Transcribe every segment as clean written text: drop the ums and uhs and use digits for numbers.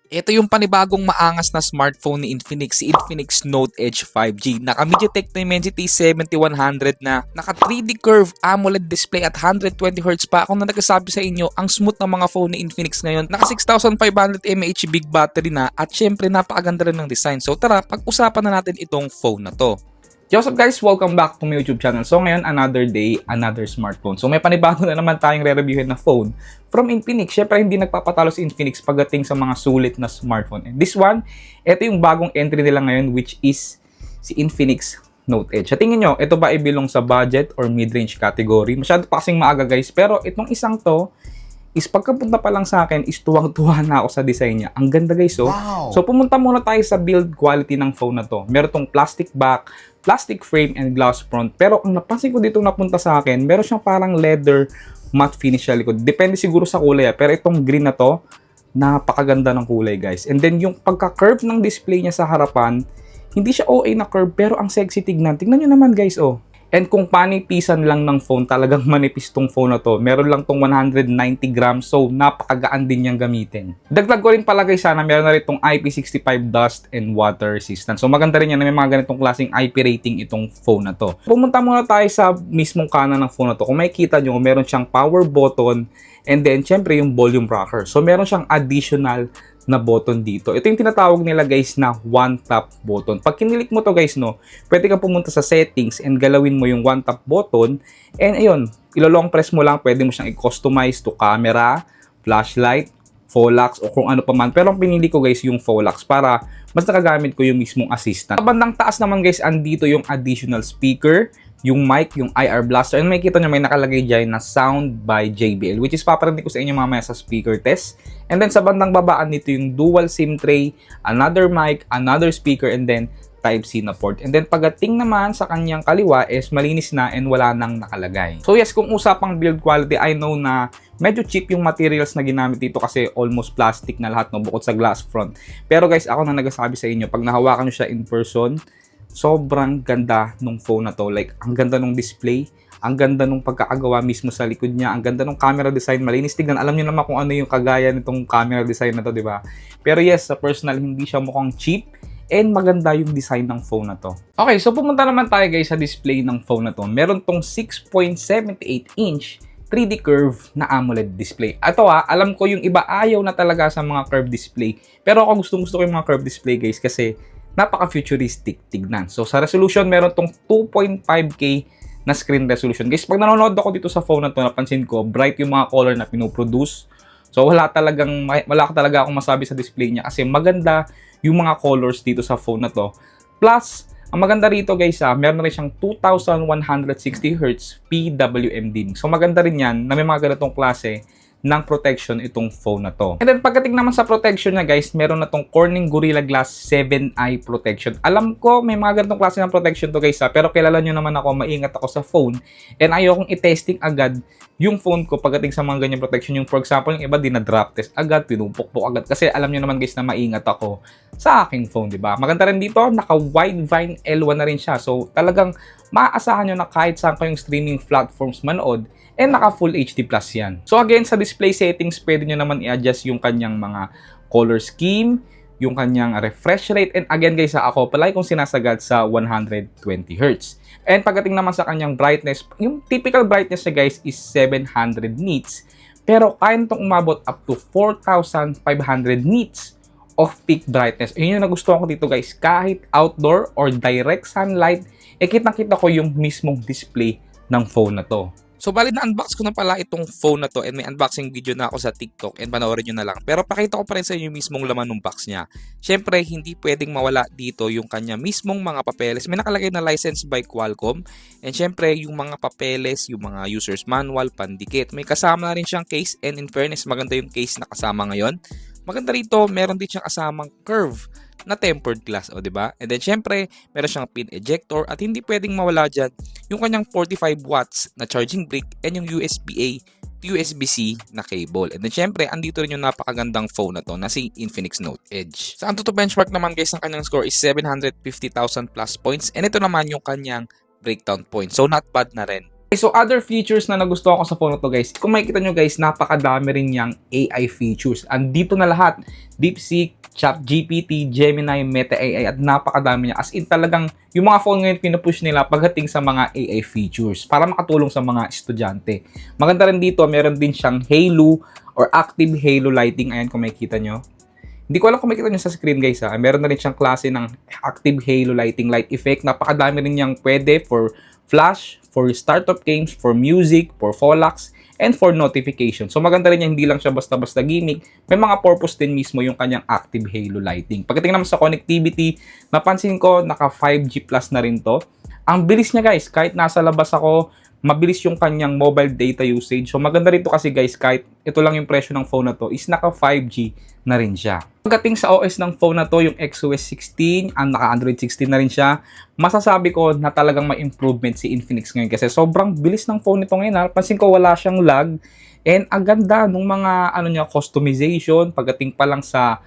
Ito yung panibagong maangas na smartphone ni Infinix, si Infinix Note Edge 5G. Naka MediaTek Dimensity 7100 na, naka 3D curve AMOLED display at 120Hz pa. Ako na nagsasabi sa inyo, ang smooth ng mga phone ni Infinix ngayon. Naka 6500 mAh big battery na at syempre napakaganda rin ng design. So tara, pag-usapan na natin itong phone na to. Yo, what's up guys? Welcome back to my YouTube channel. So ngayon, another day, another smartphone. So may panibago na naman tayong re-reviewin na phone from Infinix. Syempre hindi nagpapatalo si Infinix pagdating sa mga sulit na smartphone. And this one, ito yung bagong entry nila ngayon which is si Infinix Note Edge. Sa tingin nyo, ito ba ibilong sa budget or mid-range category? Masyado pa kasing maaga guys. Pero itong isang to, is pagkapunta pa lang sa akin, is tuwang-tuwa na ako sa design niya. Ang ganda guys, oh. Wow. So pumunta muna tayo sa build quality ng phone na to. Meron tong plastic back, plastic frame, and glass front. Pero ang napansin ko dito napunta sa akin, meron siyang parang leather matte finish sa likod. Depende siguro sa kulay, pero itong green na to, napakaganda ng kulay guys. And then yung pagka-curve ng display niya sa harapan, hindi siya OA na curve, pero ang sexy tignan. Tignan nyo naman guys, oh. And kung panipisan lang ng phone, talagang manipis tong phone na to. Meron lang tong 190 grams, so napakagaan din niyang gamitin. Dagdag ko rin pala guys, sana meron na rin tong IP65 dust and water resistant. So maganda rin yan na may mga ganitong klaseng IP rating itong phone na to. Pumunta muna tayo sa mismong kanan ng phone na to. Kung makikita nyo, meron siyang power button and then syempre yung volume rocker. So meron siyang additional na button dito. Ito yung tinatawag nila guys na one tap button. Pag kinilik mo to guys, no, pwede kang pumunta sa settings and galawin mo yung one tap button. And ayun, ilo-long press mo lang, pwede mo siyang i-customize to camera, flashlight, Folax, o kung ano pa man. Pero ang pinili ko guys yung Folax para mas nakagamit ko yung mismong assistant. Sa bandang taas naman guys, andito yung additional speaker, yung mic, yung IR blaster, and makikita nyo may nakalagay dyan na sound by JBL, which is paparinig ko sa inyo mamaya sa speaker test. And then sa bandang babaan nito yung dual SIM tray, another mic, another speaker, and then Type-C na port. And then pagdating naman sa kanyang kaliwa is malinis na and wala nang nakalagay. So yes, kung usapang build quality, I know na medyo cheap yung materials na ginamit dito kasi almost plastic na lahat, no, bukod sa glass front. Pero guys, ako na nagsasabi sa inyo, pag nahawakan nyo siya in person, sobrang ganda nung phone na to. Like, ang ganda nung display, ang ganda nung pagkakagawa mismo sa likod niya, ang ganda nung camera design, malinis tignan. Alam niyo naman kung ano yung kagaya nitong camera design na to, di ba? Pero yes, sa personal, hindi siya mukhang cheap and maganda yung design ng phone na to. Okay, so pumunta naman tayo guys sa display ng phone na to. Meron tong 6.78-inch 3D curve na AMOLED display. Ito alam ko yung iba ayaw na talaga sa mga curve display. Pero ako gusto ko yung mga curve display guys kasi napaka-futuristic tignan. So sa resolution, meron tong 2.5K na screen resolution. Guys, pag nanonood ako dito sa phone na to, napansin ko, bright yung mga color na pinoproduce. So wala talaga akong masabi sa display niya kasi maganda yung mga colors dito sa phone na to. Plus, ang maganda rito guys, meron rin siyang 2160Hz PWM din. So maganda rin yan na may mga ganitong klase ng protection itong phone na to. And then pagdating naman sa protection niya guys, meron na tong Corning Gorilla Glass 7i protection. Alam ko may mga ganitong klase ng protection to guys, pero kilala nyo naman ako, maingat ako sa phone and ayokong i-testing agad yung phone ko pagdating sa mga ganyang protection. Yung for example, yung iba drop test agad, pinumpok-pok agad kasi alam nyo naman guys na maingat ako sa aking phone, di ba? Maganda rin dito, naka Widevine L1 na rin siya. So talagang maaasahan nyo na kahit saan kayong streaming platforms manood, and naka Full HD Plus yan. So again, sa display settings, pwede nyo naman i-adjust yung kanyang mga color scheme, yung kanyang refresh rate, and again guys, ako palagi kong sinasagad sa 120Hz. And pagdating naman sa kanyang brightness, yung typical brightness niya guys is 700 nits, pero kaya nitong umabot up to 4,500 nits of peak brightness. Yun yung nagustuhan ko dito guys, kahit outdoor or direct sunlight, kitang-kita ko yung mismong display ng phone na to. So bali na-unbox ko na pala itong phone na to and may unboxing video na ako sa TikTok and panoorin nyo na lang. Pero pakita ko pa rin sa inyo yung mismong laman ng box niya. Siyempre, hindi pwedeng mawala dito yung kanya mismong mga papeles. May nakalagay na license by Qualcomm. And siyempre, yung mga papeles, yung mga user's manual, pandikit. May kasama na rin siyang case and in fairness, maganda yung case na kasama ngayon. Maganda rito, meron din siyang kasamang curve na tempered glass, o diba? And then syempre, meron siyang pin ejector at hindi pwedeng mawala dyan yung kanyang 45 watts na charging brick and yung USB-A to USB-C na cable. And then syempre, andito rin yung napakagandang phone na to na si Infinix Note Edge. Sa Antutu benchmark naman guys, ang kanyang score is 750,000 plus points and ito naman yung kanyang breakdown points. So not bad na rin Okay, so other features na nagustuhan ko sa phone na to guys, kung makikita nyo guys, napakadami rin niyang AI features. Andito na lahat, DeepSeek, ChatGPT, Gemini, Meta AI, at napakadami niya. As in talagang yung mga phone ngayon pinupush nila pagdating sa mga AI features para makatulong sa mga estudyante. Maganda rin dito, meron din siyang Halo or Active Halo Lighting. Ayan kung makikita nyo. Hindi ko alam kung makikita nyo sa screen guys ha. Meron na rin siyang klase ng Active Halo Lighting Light Effect. Napakadami rin niyang pwede for flash, for startup games, for music, for Folax, and for notification. So maganda rin yan, hindi lang siya basta-basta gimmick. May mga purpose din mismo yung kanyang Active Halo Lighting. Pagdating naman sa connectivity, napansin ko naka 5G plus na rin to. Ang bilis niya guys, kahit nasa labas ako, mabilis yung kanyang mobile data usage. So maganda rito kasi guys, kahit ito lang yung presyo ng phone na to, is naka 5G na rin siya. Pagdating sa OS ng phone na to, yung XOS 16, ang naka Android 16 na rin siya, masasabi ko na talagang may improvement si Infinix ngayon kasi sobrang bilis ng phone nito ngayon. Pansin ko wala siyang lag and ang ganda ng mga customization pagdating pa lang sa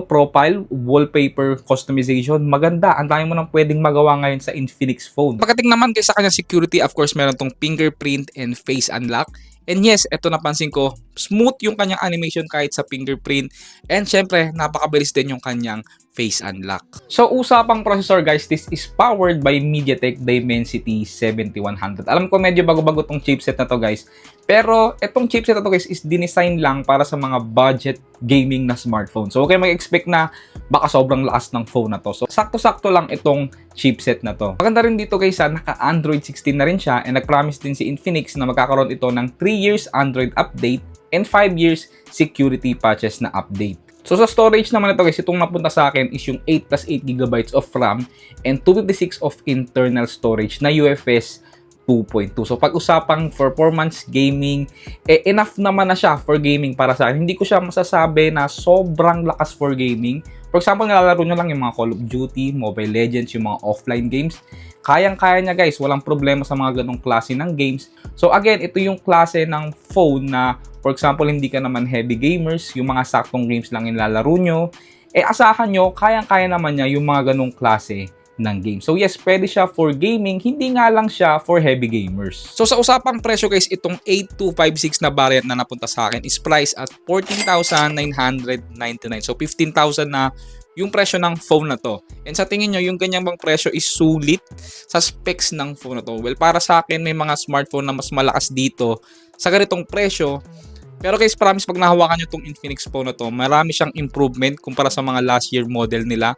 profile, wallpaper customization. Maganda. Ang dami mo nang pwedeng magawa ngayon sa Infinix phone. Pagdating naman kay sa kanyang security, of course, meron tong fingerprint and face unlock. And yes, eto napansin ko, smooth yung kanyang animation kahit sa fingerprint. And syempre, napakabilis din yung kanyang face unlock. So, usapang processor guys, this is powered by MediaTek Dimensity 7100. Alam ko medyo bago-bago tong chipset na to guys. Pero, etong chipset na to guys is dinesign lang para sa mga budget gaming na smartphone. So, okay mag-expect na baka sobrang lakas ng phone na to. So, sakto-sakto lang itong chipset na to. Maganda rin dito guys, naka-Android 16 na rin siya and nag-promise din si Infinix na magkakaroon ito ng 3 years Android update and 5 years security patches na update. So sa storage naman ito guys, itong napunta sa akin is yung 8 plus 8 GB of RAM and 256 of internal storage na UFS 2.2. So pag-usapang performance gaming, enough naman na siya for gaming para sa akin. Hindi ko siya masasabi na sobrang lakas for gaming. For example, nilalaro nyo lang yung mga Call of Duty, Mobile Legends, yung mga offline games. Kayang-kaya niya guys, walang problema sa mga ganong klase ng games. So again, ito yung klase ng phone na, for example, hindi ka naman heavy gamers, yung mga saktong games lang nilalaro nyo, asahan nyo, kayang-kaya naman niya yung mga ganong klase ng game. So yes, pwede siya for gaming, hindi nga lang siya for heavy gamers. So sa usapang presyo guys, itong 8256 na variant na napunta sa akin is priced at 14,999. So 15,000 na yung presyo ng phone na to. And sa tingin nyo, yung ganyang bang presyo is sulit sa specs ng phone na to? Well, para sa akin, may mga smartphone na mas malakas dito sa ganitong presyo. Pero guys, promise pag nahawakan nyo itong Infinix phone na to, marami siyang improvement kumpara sa mga last year model nila.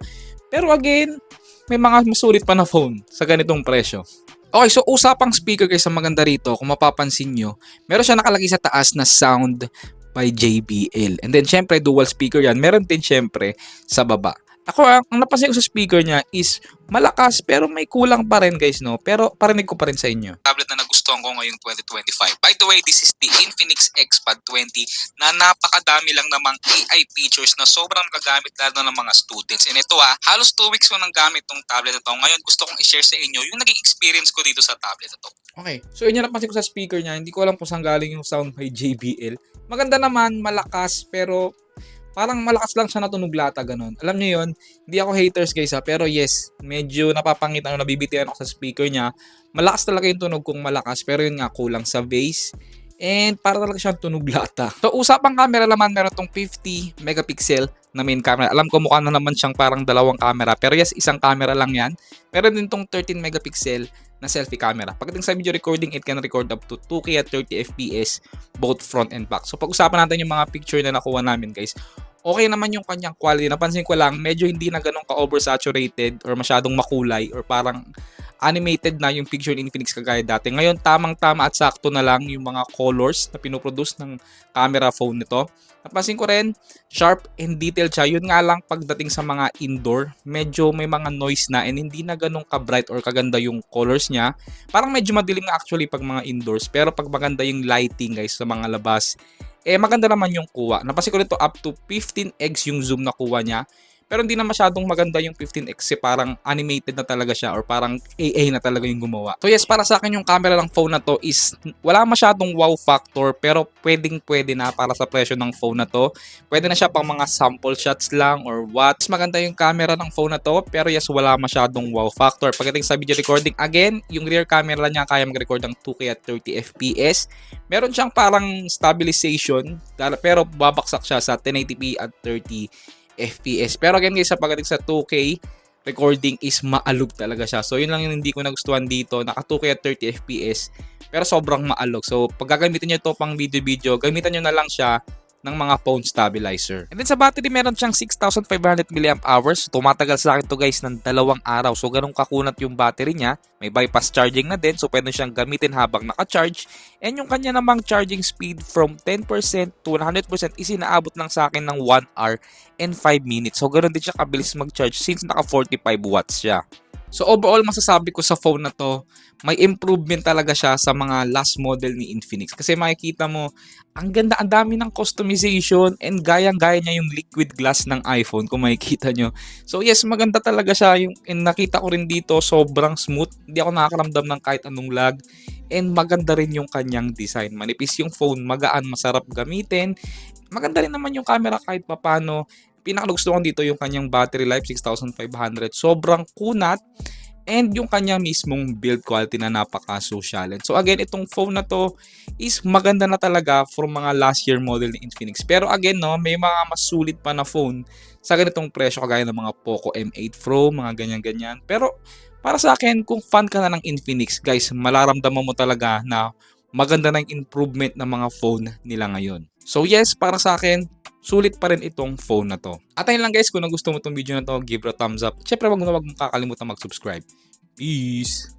Pero again, may mga masulit pa na phone sa ganitong presyo. Okay, so usapang speaker guys, ang maganda rito, kung mapapansin nyo, meron siya nakalagay sa taas na sound by JBL. And then syempre dual speaker yan. Meron din syempre sa baba. Ako, ang napansin ko sa speaker niya is malakas pero may kulang pa rin guys, no? Pero parinig ko pa rin sa inyo. Tablet na nagustuhan ko ngayong 2025. By the way, this is the Infinix XPad 20 na napakadami lang namang AI features na sobrang gagamit lalo ng mga students. And ito halos 2 weeks ko nang gamit tong tablet na to. Ngayon gusto kong i-share sa inyo yung naging experience ko dito sa tablet na to. Okay, so yun yung napansin ko sa speaker niya. Hindi ko alam kung saan galing yung sound by JBL. Maganda naman, malakas, pero parang malakas lang siya na tunog lata, ganun. Alam niyo yun, hindi ako haters guys pero yes, medyo napapangit na nabibitian ako sa speaker niya. Malakas talaga yung tunog kung malakas, pero yun nga, kulang sa bass. And para talaga siyang tunog lata. So usapang camera naman, meron tong 50 megapixel na main camera. Alam ko mukha na naman siyang parang dalawang camera, pero yes, isang camera lang yan. Meron din tong 13 megapixel na selfie camera. Pagdating sa video recording, it can record up to 2K at 30 FPS both front and back. So pag-usapan natin yung mga picture na nakuha namin guys. Okay naman yung kanyang quality. Napansin ko lang, medyo hindi na ganun ka-oversaturated or masyadong makulay or parang animated na yung picture ni Infinix kagaya dati. Ngayon, tamang-tama at sakto na lang yung mga colors na pinoproduce ng camera phone nito. Napansin ko rin, sharp and detailed siya. Yun nga lang pagdating sa mga indoor, medyo may mga noise na and hindi na ganun ka-bright or kaganda yung colors niya. Parang medyo madilim na actually pag mga indoors. Pero pag maganda yung lighting guys sa mga labas, maganda naman yung kuha. Napansin ko nito up to 15x yung zoom na kuha niya. Pero hindi na masyadong maganda yung 15X kasi parang animated na talaga siya or parang AA na talaga yung gumawa. So yes, para sa akin yung camera ng phone na to is wala masyadong wow factor pero pwede na para sa presyo ng phone na to. Pwede na siya pang mga sample shots lang or what. Maganda yung camera ng phone na to pero yes, wala masyadong wow factor. Pagdating sa video recording, again, yung rear camera niya kaya mag-record ng 2K at 30 FPS. Meron siyang parang stabilization pero babaksak siya sa 1080p at 30 FPS. Pero again guys, sa pagdating sa 2K recording is maalog talaga siya. So yun lang yung hindi ko nagustuhan dito. Naka 2K at 30 FPS pero sobrang maalog. So pag gagamitin nyo ito pang video, gamitan nyo na lang siya ng mga phone stabilizer. And then sa battery, meron siyang 6,500 mAh. Tumatagal sa akin to guys ng 2 araw. So ganun kakunat yung battery niya. May bypass charging na din. So pwede siyang gamitin habang naka-charge. And yung kanya namang charging speed from 10% to 100% is inaabot lang sa akin ng 1 hour and 5 minutes. So ganun din siya kabilis mag-charge since naka 45 watts siya. So overall, masasabi ko sa phone na to, may improvement talaga siya sa mga last model ni Infinix. Kasi makikita mo, ang ganda, ang dami ng customization and gayang-gaya niya yung liquid glass ng iPhone kung makikita nyo. So yes, maganda talaga siya. And nakita ko rin dito, sobrang smooth. Hindi ako nakakaramdam ng kahit anong lag. And maganda rin yung kanyang design. Manipis yung phone, magaan, masarap gamitin. Maganda rin naman yung camera kahit papano. Pinakagusto ko dito yung kanyang battery life, 6,500. Sobrang kunat. And yung kanyang mismong build quality na napaka-social. So again, itong phone na to is maganda na talaga from mga last year model ni Infinix. Pero again, no, may mga mas sulit pa na phone sa ganitong presyo kagaya ng mga Poco M8 Pro, mga ganyan-ganyan. Pero para sa akin, kung fan ka na ng Infinix, guys, malaramdaman mo talaga na maganda na yung improvement ng mga phone nila ngayon. So yes, para sa akin, sulit pa rin itong phone na to. At ayun lang guys, kung gusto mo itong video na to, give it a thumbs up. Siyempre, wag mo kakalimutan mag-subscribe. Peace!